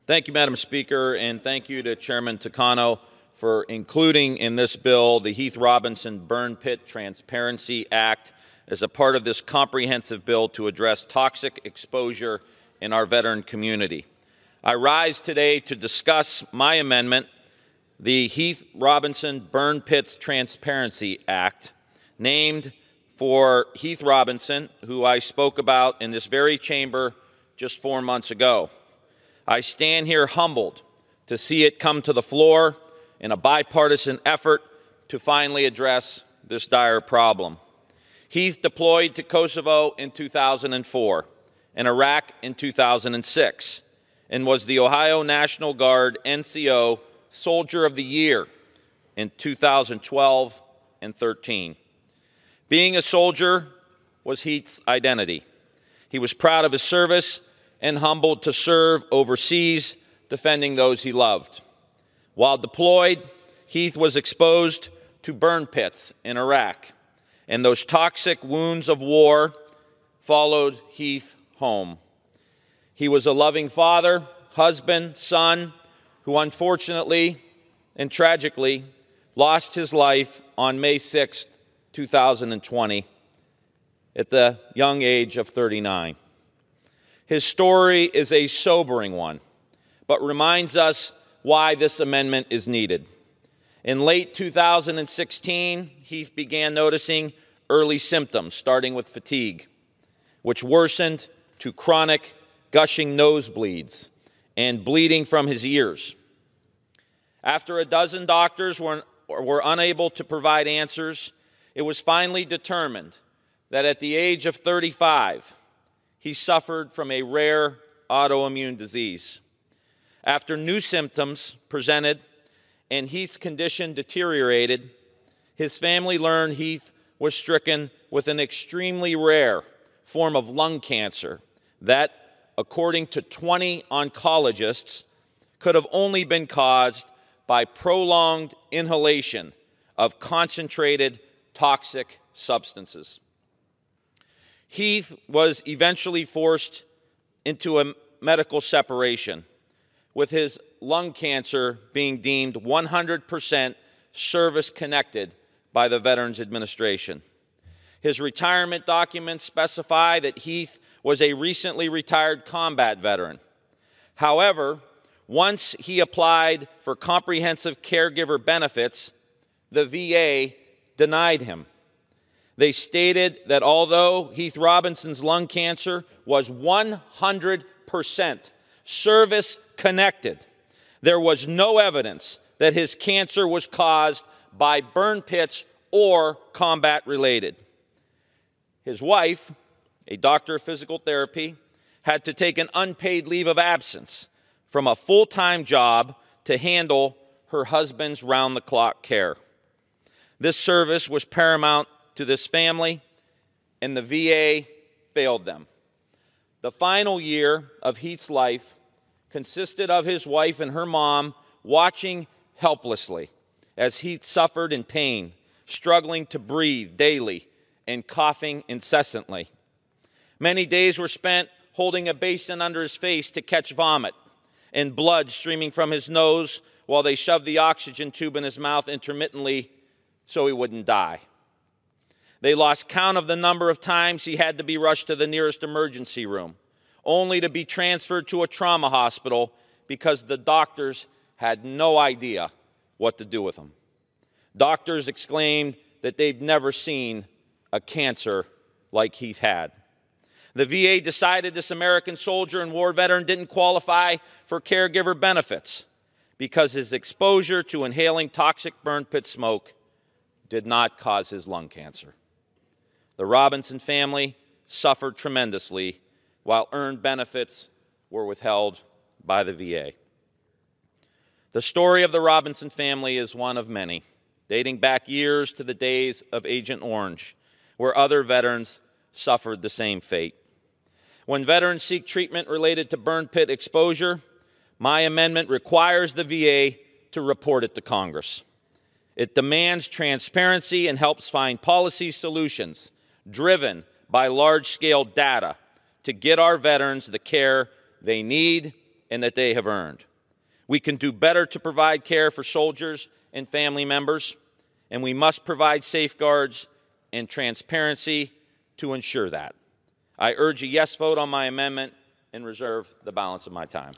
Thank you, Madam Speaker, and thank you to Chairman Takano for including in this bill the Heath Robinson Burn Pit Transparency Act as a part of this comprehensive bill to address toxic exposure in our veteran community. I rise today to discuss my amendment, the Heath Robinson Burn Pits Transparency Act, named for Heath Robinson, who I spoke about in this very chamber just 4 months ago. I stand here humbled to see it come to the floor in a bipartisan effort to finally address this dire problem. Heath deployed to Kosovo in 2004 and Iraq in 2006 and was the Ohio National Guard NCO Soldier of the Year in 2012 and 13. Being a soldier was Heath's identity. He was proud of his service and humbled to serve overseas, defending those he loved. While deployed, Heath was exposed to burn pits in Iraq, and those toxic wounds of war followed Heath home. He was a loving father, husband, son, who unfortunately and tragically lost his life on May 6, 2020, at the young age of 39. His story is a sobering one, but reminds us why this amendment is needed. In late 2016, Heath began noticing early symptoms, starting with fatigue, which worsened to chronic gushing nosebleeds and bleeding from his ears. After a dozen doctors were unable to provide answers, it was finally determined that at the age of 35, he suffered from a rare autoimmune disease. After new symptoms presented and Heath's condition deteriorated, his family learned Heath was stricken with an extremely rare form of lung cancer that, according to 20 oncologists, could have only been caused by prolonged inhalation of concentrated toxic substances. Heath was eventually forced into a medical separation, with his lung cancer being deemed 100% service-connected by the Veterans Administration. His retirement documents specify that Heath was a recently retired combat veteran. However, once he applied for comprehensive caregiver benefits, the VA denied him. They stated that although Heath Robinson's lung cancer was 100% service-connected, there was no evidence that his cancer was caused by burn pits or combat-related. His wife, a doctor of physical therapy, had to take an unpaid leave of absence from a full-time job to handle her husband's round-the-clock care. This service was paramount to this family, and the VA failed them. The final year of Heath's life consisted of his wife and her mom watching helplessly as Heath suffered in pain, struggling to breathe daily and coughing incessantly. Many days were spent holding a basin under his face to catch vomit and blood streaming from his nose while they shoved the oxygen tube in his mouth intermittently so he wouldn't die. They lost count of the number of times he had to be rushed to the nearest emergency room, only to be transferred to a trauma hospital because the doctors had no idea what to do with him. Doctors exclaimed that they'd never seen a cancer like Heath had. The VA decided this American soldier and war veteran didn't qualify for caregiver benefits because his exposure to inhaling toxic burn pit smoke did not cause his lung cancer. The Robinson family suffered tremendously while earned benefits were withheld by the VA. The story of the Robinson family is one of many, dating back years to the days of Agent Orange, where other veterans suffered the same fate. When veterans seek treatment related to burn pit exposure, my amendment requires the VA to report it to Congress. It demands transparency and helps find policy solutions driven by large-scale data to get our veterans the care they need and that they have earned. We can do better to provide care for soldiers and family members, and we must provide safeguards and transparency to ensure that. I urge a yes vote on my amendment and reserve the balance of my time.